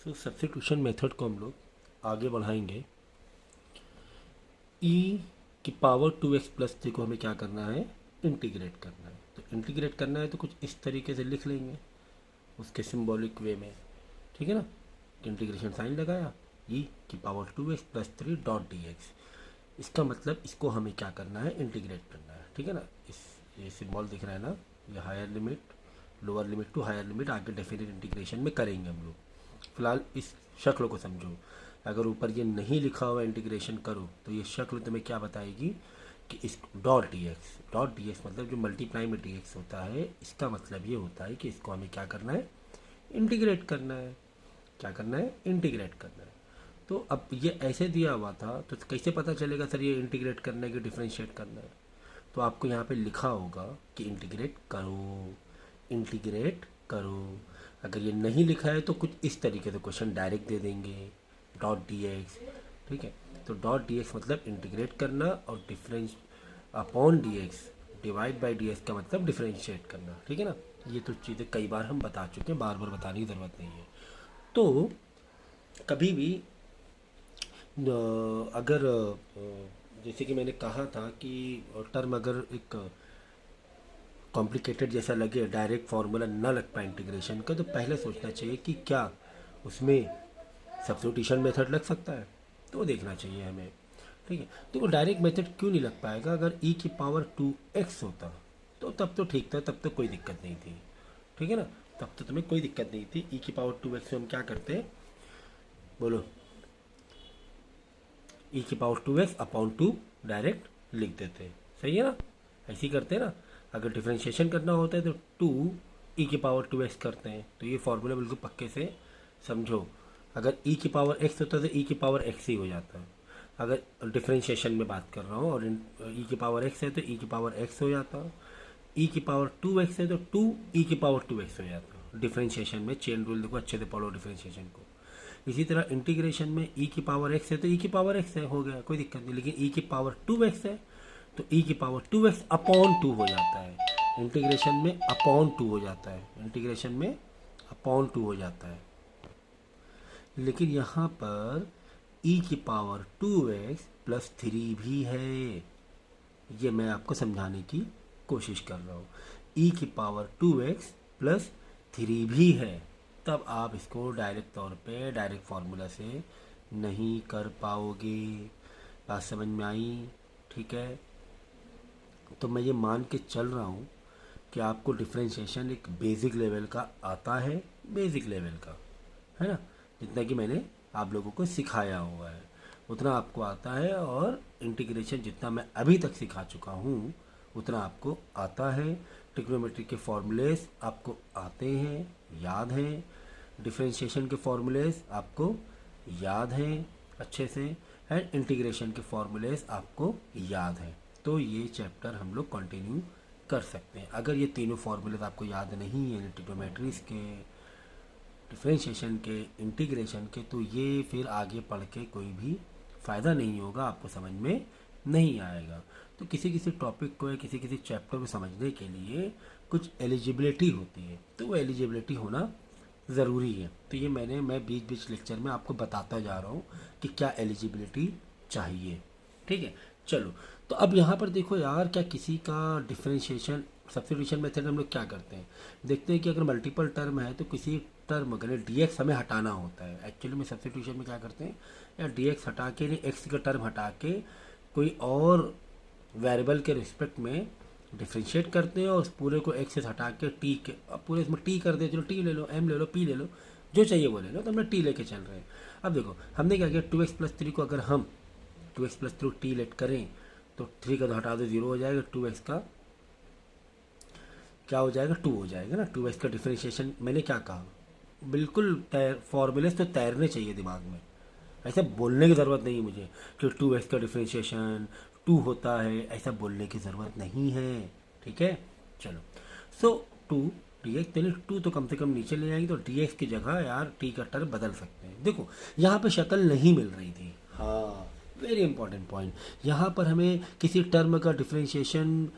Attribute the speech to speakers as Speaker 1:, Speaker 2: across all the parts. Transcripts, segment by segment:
Speaker 1: तो substitution method को हम लोग आगे बढ़ाएंगे। e की पावर 2x प्लस 3 को हमें क्या करना है, इंटीग्रेट करना है। तो इंटीग्रेट करना है तो कुछ इस तरीके से लिख लेंगे उसके सिंबॉलिक वे में, ठीक है ना। इंटीग्रेशन साइन लगाया, e की power 2x plus 3 dot d x. इसका मतलब इसको हमें क्या करना है, इंटीग्रेट करना है, ठीक है ना। ये सिंबल दिख रहा है ना, ये higher limit, lower limit to higher limit आगे डेफिनेट इंटीग्रेशन में करेंगे हम लोग। फिलहाल इस शक्ल को समझो। अगर ऊपर ये नहीं लिखा हुआ इंटीग्रेशन करो तो ये शक्ल तुम्हें क्या बताएगी कि इस डॉट डी एक्स मतलब जो मल्टीप्लाई में डी एक्स होता है, इसका मतलब ये होता है कि इसको हमें क्या करना है, इंटीग्रेट करना है। क्या करना है, इंटीग्रेट करना है। तो अब ये ऐसे दिया हुआ था तो कैसे पता चलेगा सर ये इंटीग्रेट करना है कि डिफ्रेंशिएट करना है। तो आपको यहाँ पे लिखा होगा कि इंटीग्रेट करो, इंटीग्रेट करो। अगर ये नहीं लिखा है तो कुछ इस तरीके से क्वेश्चन डायरेक्ट दे देंगे, डॉट डी एक्स, ठीक है। तो डॉट डी एक्स मतलब इंटीग्रेट करना, और difference upon D x divide by D x का मतलब डिफ्रेंशिएट करना, ठीक है ना। ये तो चीज़ें कई बार हम बता चुके हैं, बार बार बताने की ज़रूरत नहीं है। तो कभी भी अगर जैसे कि मैंने कहा था कि टर्म अगर एक कॉम्प्लिकेटेड जैसा लगे, डायरेक्ट फार्मूला ना लग पाए इंटीग्रेशन का, तो पहले सोचना चाहिए कि क्या उसमें सब्स्टिट्यूशन मेथड लग सकता है, तो देखना चाहिए हमें, ठीक है। तो वो डायरेक्ट मेथड क्यों नहीं लग पाएगा, अगर e की पावर 2x होता तो तब तो ठीक था, तब तो कोई दिक्कत नहीं थी, ठीक है ना। तब तो तुम्हें कोई दिक्कत नहीं थी। e की पावर 2x में हम क्या करते, बोलो, e की पावर 2x अपॉन 2 डायरेक्ट लिख देते, सही है ना, ऐसे ही करते हैं ना। अगर डिफ्रेंशिएशन करना होता है तो 2 e की पावर 2x करते हैं। तो ये फॉर्मूला बिल्कुल पक्के से समझो। अगर e की पावर x होता है तो e की पावर x ही हो जाता है। अगर डिफ्रेंशिएशन में बात कर रहा हूँ, और e की पावर x है तो e की पावर x हो जाता है। e की पावर 2x है तो 2 e की पावर 2x हो जाता है। डिफ्रेंशिएशन में चेन रूल देखो, अच्छे से पढ़ो डिफ्रेंशिएशन को। इसी तरह इंटीग्रेशन में e की पावर x है तो e की पावर x है, हो गया, कोई दिक्कत नहीं। लेकिन e की पावर 2x है तो e की पावर 2x अपॉन 2 हो जाता है। इंटीग्रेशन में अपॉन 2 हो जाता है, इंटीग्रेशन में अपॉन 2 हो जाता है। लेकिन यहाँ पर e की पावर 2x प्लस 3 भी है, ये मैं आपको समझाने की कोशिश कर रहा हूँ। e की पावर 2x प्लस 3 भी है, तब आप इसको डायरेक्ट तौर पे डायरेक्ट फार्मूला से नहीं कर पाओगे। बात समझ में आई, ठीक है। तो मैं ये मान के चल रहा हूँ कि आपको डिफ्रेंशिएशन एक बेसिक लेवल का आता है, बेसिक लेवल का, है ना। जितना कि मैंने आप लोगों को सिखाया हुआ है उतना आपको आता है, और इंटीग्रेशन जितना मैं अभी तक सिखा चुका हूँ उतना आपको आता है। ट्रिग्नोमेट्री के फॉर्मूलेस आपको आते हैं, याद हैं। डिफ्रेंशिएशन के फॉर्मूलेस आपको याद हैं अच्छे से, एंड इंटीग्रेशन के फॉर्मूलेस आपको याद हैं। तो ये चैप्टर हम लोग कंटिन्यू कर सकते हैं। अगर ये तीनों फॉर्मूलेस आपको याद नहीं है, ट्रिग्नोमेट्रीज के, डिफ्रेंशिएशन के, इंटीग्रेशन के, तो ये फिर आगे पढ़ के कोई भी फ़ायदा नहीं होगा, आपको समझ में नहीं आएगा। तो किसी किसी टॉपिक को या किसी किसी चैप्टर को समझने के लिए कुछ एलिजिबिलिटी होती है, तो वो एलिजिबिलिटी होना ज़रूरी है। तो ये मैं बीच बीच लेक्चर में आपको बताता जा रहा हूँ कि क्या एलिजिबिलिटी चाहिए, ठीक है। चलो, तो अब यहाँ पर देखो यार, क्या किसी का डिफ्रेंशिएशन सब्स्टिट्यूशन मेथड हम लोग क्या करते हैं, देखते हैं कि अगर मल्टीपल टर्म है तो किसी टर्म अगर डी एक्स हमें हटाना होता है। एक्चुअली में सब्स्टिट्यूशन में क्या करते हैं, या डी एक्स हटा के, एक्स का टर्म हटा के कोई और वेरिएबल के रिस्पेक्ट में डिफ्रेंशिएट करते हैं, और उस पूरे को एक्स से हटा के टी के, अब पूरे इसमें टी कर दे, चलो टी ले लो, एम ले लो, पी ले लो, जो चाहिए वो ले लो। तो हमने टी लेके चल रहे हैं। अब देखो हमने क्या किया, 2x प्लस 3 को अगर हम 2x प्लस 3 टी लेट करें तो 3 का तो हटा दो, 0 हो जाएगा, 2x का क्या हो जाएगा, 2 हो जाएगा ना। 2x का डिफ्रेंशिएशन मैंने क्या कहा, बिल्कुल फॉर्मूले तो तैरने चाहिए दिमाग में, ऐसा बोलने की ज़रूरत नहीं है मुझे कि 2x का डिफ्रेंशिएशन 2 होता है, ऐसा बोलने की ज़रूरत नहीं है, ठीक है। चलो, सो 2 डी एक्स, पहले 2 तो कम से कम नीचे ले आएगी, तो डी एक्स की जगह यार टी का टर्म बदल सकते हैं। देखो यहाँ पे शक्ल नहीं मिल रही थी, हाँ, वेरी इंपॉर्टेंट पॉइंट। यहाँ पर हमें किसी टर्म का डिफ्रेंशिएशन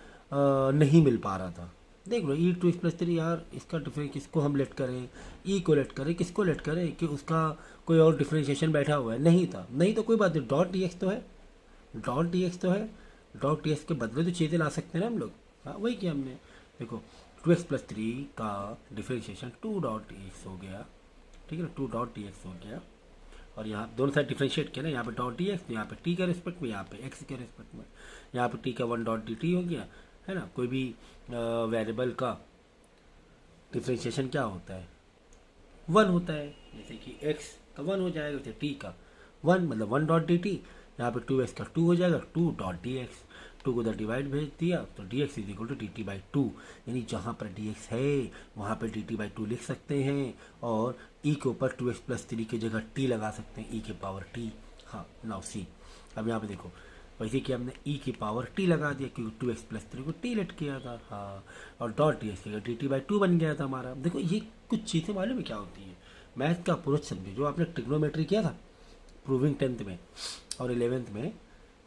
Speaker 1: नहीं मिल पा रहा था, देख लो ई टू एक्स प्लस थ्री यार, इसका डिफरेंस किसको हम लेट करें, ई को लेट करें, किसको लेट करें कि उसका कोई और डिफरेंशिएशन बैठा हुआ है, नहीं था, नहीं तो कोई बात नहीं, डॉट डी एक्स तो है, डॉट डी एक्स तो है, डॉट डी एक्स के बदले तो चीज़ें ला सकते हैं ना हम लोग। हाँ वही किया हमने। देखो टू एक्स प्लस थ्री का differentiation to dot d x हो गया, ठीक है ना, टू डॉट डी एक्स हो गया, और यहाँ दोनों साइड डिफरेंशिएट किया ना, यहाँ पे डॉट डी एक्स, यहाँ पे टी के रिस्पेक्ट में, यहाँ पे एक्स के रिस्पेक्ट में, यहाँ पे टी का वन डॉट डी टी हो गया, है ना। कोई भी वेरिएबल का डिफरेंशिएशन क्या होता है, वन होता है, जैसे कि एक्स का वन हो जाएगा, जैसे टी का वन, मतलब वन डॉट डी टी, यहाँ पे टू एक्स का टू हो जाएगा, two dot d x, two को उधर डिवाइड भेज दिया तो d x is equal to d T by two, यानी जहाँ पर डी एक्स है वहाँ पर डी टी बाई टू लिख सकते हैं, और ई के ऊपर टू एक्स प्लस थ्री की जगह टी लगा सकते हैं, ई के पावर टी। हाँ नाउ सी, अब यहाँ पे देखो वैसे कि हमने ई की पावर टी लगा दिया क्योंकि टू एक्स प्लस थ्री को टी लेट किया था, हाँ, और डॉट डी एक्स की डी टी बाई टू बन गया था हमारा। देखो ये कुछ चीज़ें मालूम है क्या होती है, मैथ का अप्रोच समझे, जो आपने ट्रिग्नोमेट्री किया था प्रूविंग 10th में और 11th में,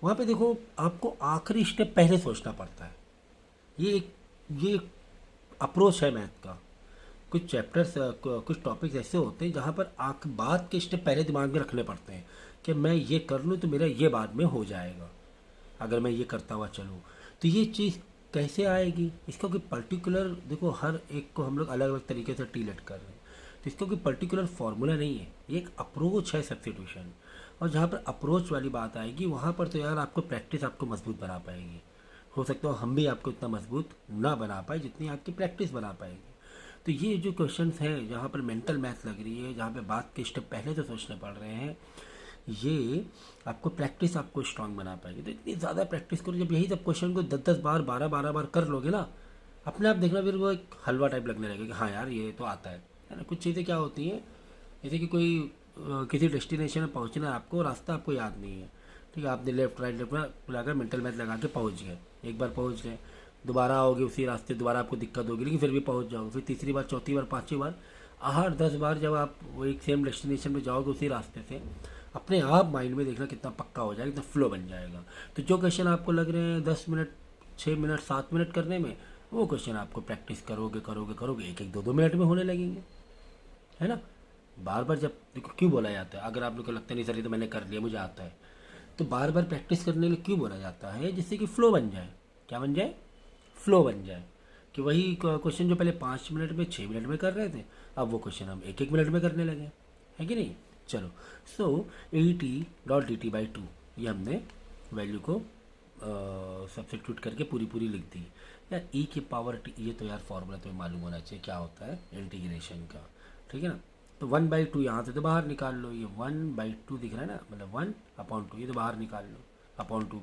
Speaker 1: वहाँ पे देखो आपको आखिरी स्टेप पहले सोचना पड़ता है। ये अप्रोच है मैथ का। कुछ चैप्टर्स कुछ टॉपिक्स ऐसे होते हैं जहाँ पर बाद के स्टेप पहले दिमाग में रखने पड़ते हैं कि मैं ये कर लूँ तो मेरा ये बाद में हो जाएगा, अगर मैं ये करता हुआ चलूँ तो ये चीज़ कैसे आएगी। इसका कोई पर्टिकुलर, देखो हर एक को हम लोग अलग अलग तरीके से टीलेट कर रहे हैं, तो इसका कोई पर्टिकुलर फार्मूला नहीं है, ये एक अप्रोच है सब्स्टिट्यूशन। और जहाँ पर अप्रोच वाली बात आएगी वहाँ पर तो यार आपको प्रैक्टिस आपको मजबूत बना पाएगी। हो सकता है हम भी आपको इतना मजबूत ना बना पाए जितनी आपकी प्रैक्टिस बना पाएगी। तो ये जो क्वेश्चंस हैं जहाँ पर मेंटल मैथ लग रही है, जहाँ पे बात के स्टेप पहले से सोचने पड़ रहे हैं, ये आपको प्रैक्टिस आपको स्ट्रांग बना पाएगी। तो इतनी ज़्यादा प्रैक्टिस करो, जब यही सब क्वेश्चन को 10-10 बार 12-12 बार कर लोगे ना, अपने आप देखना फिर वो एक हलवा टाइप लगने लगेगा कि हाँ यार ये तो आता है ना। कुछ चीज़ें क्या होती हैं, जैसे कि कोई किसी डेस्टिनेशन में पहुंचना है आपको, रास्ता आपको याद नहीं है, ठीक है, आपने लेफ्ट राइट लगाकर मेंटल मैथ लगा के पहुंच गए, एक बार पहुंच गए, दोबारा आओगे उसी रास्ते, दोबारा आपको दिक्कत होगी लेकिन फिर भी पहुंच जाओगे, फिर तीसरी बार, चौथी बार, पांचवी बार, 8-10 बार जब आप वो एक सेम डेस्टिनेशन में जाओगे उसी रास्ते से, अपने आप माइंड में देखना कितना पक्का हो जाएगा, कितना फ्लो बन जाएगा। तो जो क्वेश्चन आपको लग रहे हैं 10 मिनट, 6 मिनट, 7 मिनट करने में, वो क्वेश्चन आपको प्रैक्टिस करोगे करोगे करोगे 1-1, 2-2 मिनट में होने लगेंगे, है ना। बार बार जब देखो क्यों बोला जाता है, अगर आप लोग को लगता नहीं सर ये तो मैंने कर लिया मुझे आता है, तो बार बार प्रैक्टिस करने के लिए क्यों बोला जाता है, जिससे कि फ्लो बन जाए। क्या बन जाए, फ्लो बन जाए, कि वही क्वेश्चन जो पहले 5 मिनट में 6 मिनट में कर रहे थे, अब वो क्वेश्चन हम 1-1 मिनट में करने लगे, है कि नहीं। चलो so A T dot D T by two, ये हमने वैल्यू को सब्स्टिट्यूट करके पूरी पूरी लिख दी। यार ई की पावर टी, ये तो यार फॉर्मूला तुम्हें मालूम होना चाहिए क्या होता है इंटीग्रेशन का, ठीक है ना। तो 1/2 यहाँ से तो बाहर निकाल लो, ये 1/2 दिख रहा है ना, मतलब 1/2, ये तो बाहर निकाल लो, अपॉन 2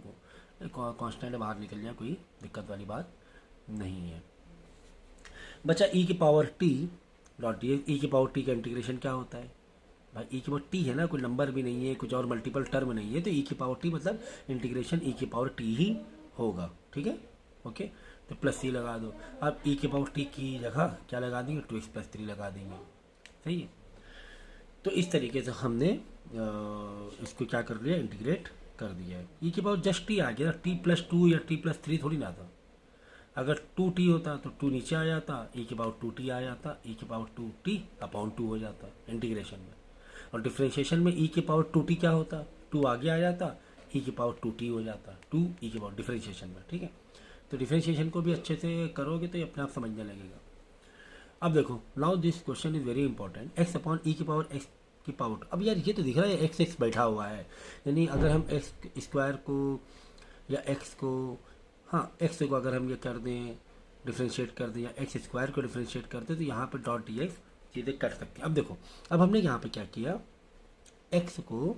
Speaker 1: को कांस्टेंट बाहर निकल जाए, कोई दिक्कत वाली बात नहीं है। बचा ई की पावर टी डॉट डी, ई की पावर टी का इंटीग्रेशन क्या होता है भाई, ई की पावर टी है ना, कोई नंबर भी नहीं है, कुछ और मल्टीपल टर्म नहीं है, तो ई की पावर टी मतलब इंटीग्रेशन ई की पावर टी ही होगा, ठीक है, ओके। तो प्लस सी लगा दो, अब ई की पावर टी की जगह क्या लगा देंगे, 2x प्लस 3 लगा देंगे, सही है। तो इस तरीके से हमने इसको क्या कर लिया, इंटीग्रेट कर दिया है। ई की पावर जस्ट टी आ गया, टी प्लस 2 या टी प्लस 3 थोड़ी ना था। अगर 2t होता तो 2 नीचे आ जाता, ई की पावर 2t आ जाता, ई की पावर 2t अपॉन 2 हो जाता इंटीग्रेशन में। और डिफ्रेंशिएशन में ई की पावर 2t क्या होता, 2 आगे आ जाता, ई की पावर 2t हो जाता, 2 ई की पावर डिफ्रेंशिएशन में, ठीक है। तो डिफ्रेंशिएशन को भी अच्छे से करोगे तो ये अपने आप समझने लगेगा। अब देखो now this question is very important, X upon E की पावर एक्स की पावर। अब यार ये तो दिख रहा है एक्स एक्स बैठा हुआ है, यानी अगर हम एक्स स्क्वायर को या एक्स को, हाँ एक्स को अगर हम ये कर दें डिफ्रेंशिएट कर दें, या एक्स स्क्वायर को डिफ्रेंशिएट कर दें, तो यहाँ पर डॉट डी एक्स चीज़ें कर सकते हैं। अब देखो अब हमने यहाँ पे क्या किया, एक्स को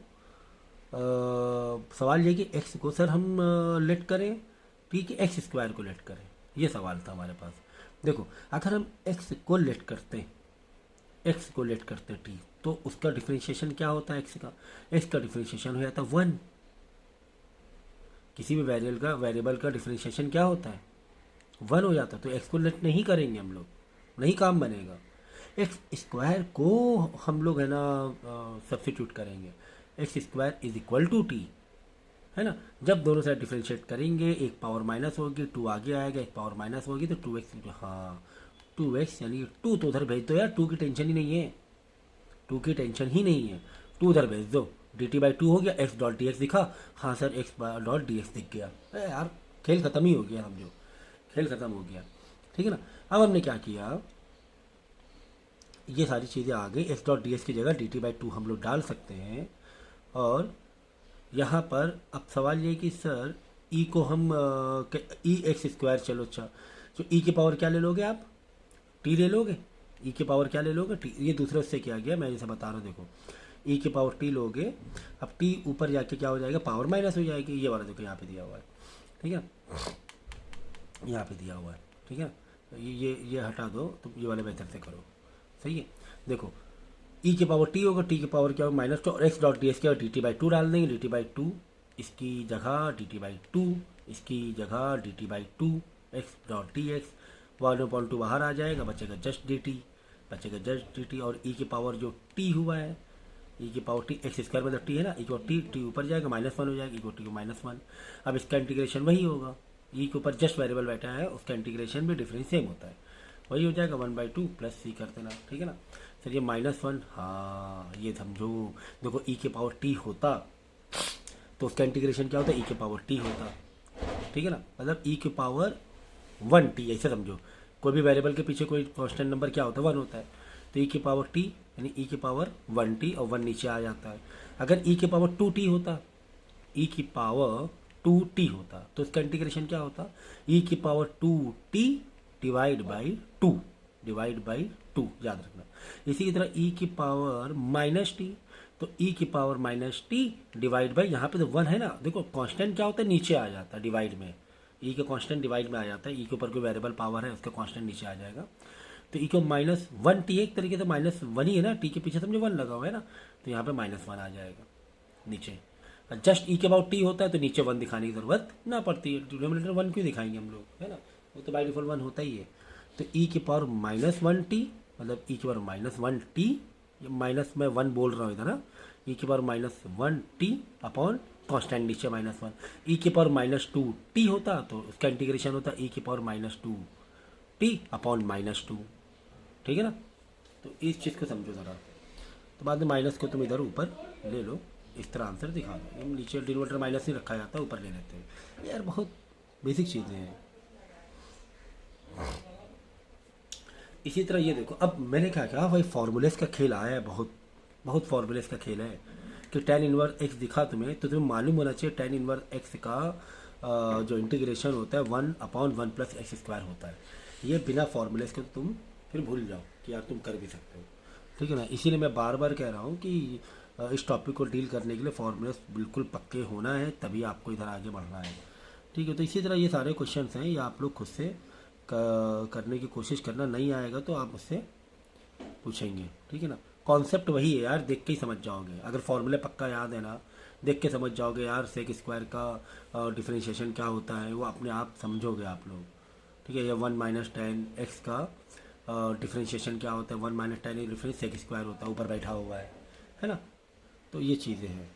Speaker 1: सवाल ये कि एक्स को सर हम लेट करें ठीक है, एक्स स्क्वायर को लेट करें, ये सवाल था हमारे पास। देखो अगर हम एक्स को लेट करते, एक्स को लेट करते टी, तो उसका डिफ्रेंशिएशन क्या होता है, एक्स का डिफ्रेंशिएशन हो जाता है 1। किसी भी वेरिएबल का डिफ्रेंशिएशन क्या होता है, 1 हो जाता है। तो एक्स को लेट नहीं करेंगे हम लोग, नहीं काम बनेगा। एक्स स्क्वायर को हम लोग है ना सब्स्टिट्यूट करेंगे, x square is equal to t, है ना। जब दोनों साइड डिफ्रेंशिएट करेंगे, एक पावर माइनस होगी, टू आगे आएगा, एक पावर माइनस होगी तो 2x, हाँ 2x यानी 2 तो उधर भेज दो यार, 2 की टेंशन ही नहीं है, 2 की टेंशन ही नहीं है, 2 उधर भेज दो, dt/2 हो गया, x डॉट डी एक्स दिखा, हाँ sir x dot d x दिख गया, अरे यार खेल खत्म ही हो गया, समझो खेल खत्म हो गया, ठीक है ना। अब हमने क्या किया, ये सारी चीज़ें आ गई, x डॉट डी एक्स की जगह dt/2 हम लोग डाल सकते हैं। और यहाँ पर अब सवाल ये कि सर ई को हम ई एक्स स्क्वायर, चलो अच्छा, तो ई की पावर क्या ले लोगे आप, टी ले लोगे, ई की पावर क्या ले लोगे टी, ये दूसरे उससे किया गया, मैं जैसे बता रहा हूँ देखो, ई की पावर टी लोगे, अब टी ऊपर जाके क्या हो जाएगा, पावर माइनस हो जाएगी, ये वाला देखो यहाँ पे दिया हुआ है, ठीक है, यहाँ पे दिया हुआ है, ठीक है, ये हटा दो, तुम ये वाले मेथड से करो, सही है। देखो ई की पावर टी होगा, टी की पावर क्या होगा -2, और एक्स डॉट डी एक्स क्या होगा, dt/2 डाल देंगे, dt/2 इसकी जगह dt/2, इसकी जगह dt/2 x dot d x, 1/2 बाहर आ जाएगा, बचेगा जस्ट dt, बचेगा जस्ट dt, और ई की पावर जो टी हुआ है, ई की पावर टी, एक्स स्क्वायर मतलब टी है ना, ई को टी ऊपर जाएगा, -1 हो जाएगा, ई को टी को -1, अब इसका इंटीग्रेशन वही होगा, ई के ऊपर जस्ट वेरिएबल बैठा है, उसका इंटीग्रेशन भी डिफरेंस सेम होता है, वही हो जाएगा 1/2 प्लस सी कर देना, ठीक है ना। सर ये -1, हाँ ये समझो, देखो ई के पावर टी होता तो उसका इंटीग्रेशन क्या होता, ई के पावर टी होता, ठीक है ना, मतलब ई के पावर 1t, ऐसे समझो, कोई भी वेरिएबल के पीछे कोई कांस्टेंट नंबर क्या होता है, 1 होता है, तो ई की पावर टी यानी ई की पावर 1t, और 1 नीचे आ जाता है। अगर ई की पावर 2t होता, ई की पावर 2t होता तो उसका इंटीग्रेशन क्या होता, ई की power 2t divide by 2, divide by 2, याद रखना। इसी की तरह ई की पावर -t, तो ई की पावर -t डिवाइड बाई, यहाँ पे तो 1 है ना, देखो कांस्टेंट क्या होता है, नीचे आ जाता है डिवाइड में, ई का कांस्टेंट डिवाइड में आ जाता है, ई के ऊपर कोई वेरिएबल पावर है उसका कांस्टेंट नीचे आ जाएगा, तो ई को -1t, एक तरीके से -1 ही है ना, टी के पीछे समझो 1 लगा हुआ है ना, तो यहाँ पे -1 आ जाएगा नीचे। जस्ट ई के अबाउट टी होता है तो नीचे 1 दिखाने की जरूरत ना पड़ती है, डिनोमिनेटर 1 क्यों दिखाएंगे हम लोग, है ना, वो तो बाई डिफॉल्ट 1 होता ही है। तो ई की पावर -1t, मतलब ई की पावर -1t, माइनस में 1 बोल रहा हूँ इधर ना, ई की पावर -1t अपॉन कॉन्स्टेंट नीचे -1, ई की पावर -2t होता तो उसका इंटीग्रेशन होता ई की पावर -2t अपॉन -2, ठीक है ना। तो इस चीज़ को समझो ज़रा, तो बाद में माइनस को तुम इधर ऊपर ले लो, इस तरह आंसर दिखा दो, नीचे डिनोमिनेटर माइनस नहीं रखा जाता, ऊपर ले लेते हैं, यार बहुत बेसिक चीज़ें हैं। इसी तरह ये देखो, अब मैंने क्या कहा, भाई फार्मूलेस का खेल आया है, बहुत बहुत फार्मूलेस का खेल है कि tan इनवर्स x दिखा तुम्हें, तो तुम्हें मालूम होना चाहिए tan इनवर्स x का जो इंटीग्रेशन होता है 1/1 + x² होता है। ये बिना फार्मूलेस के तुम फिर भूल जाओ कि यार तुम कर भी सकते हो, ठीक है ना। इसीलिए मैं बार बार कह रहा हूँ कि इस टॉपिक को डील करने के लिए फार्मूलेस बिल्कुल पक्के होना है, तभी आपको इधर आगे बढ़ना है, ठीक है। तो इसी तरह ये सारे क्वेश्चंस हैं, ये आप लोग खुद से करने की कोशिश करना, नहीं आएगा तो आप उससे पूछेंगे, ठीक है ना। कॉन्सेप्ट वही है यार, देख के ही समझ जाओगे, अगर फॉर्मूले पक्का याद है ना, देख के समझ जाओगे यार, सेक स्क्वायर का डिफरेंशिएशन क्या होता है वो अपने आप समझोगे आप लोग, ठीक है। या 1 - tan x का डिफरेंशिएशन क्या होता है, 1 - tan डिफरेंस सेक स्क्वायर होता है, ऊपर बैठा हुआ है ना। तो ये चीज़ें हैं।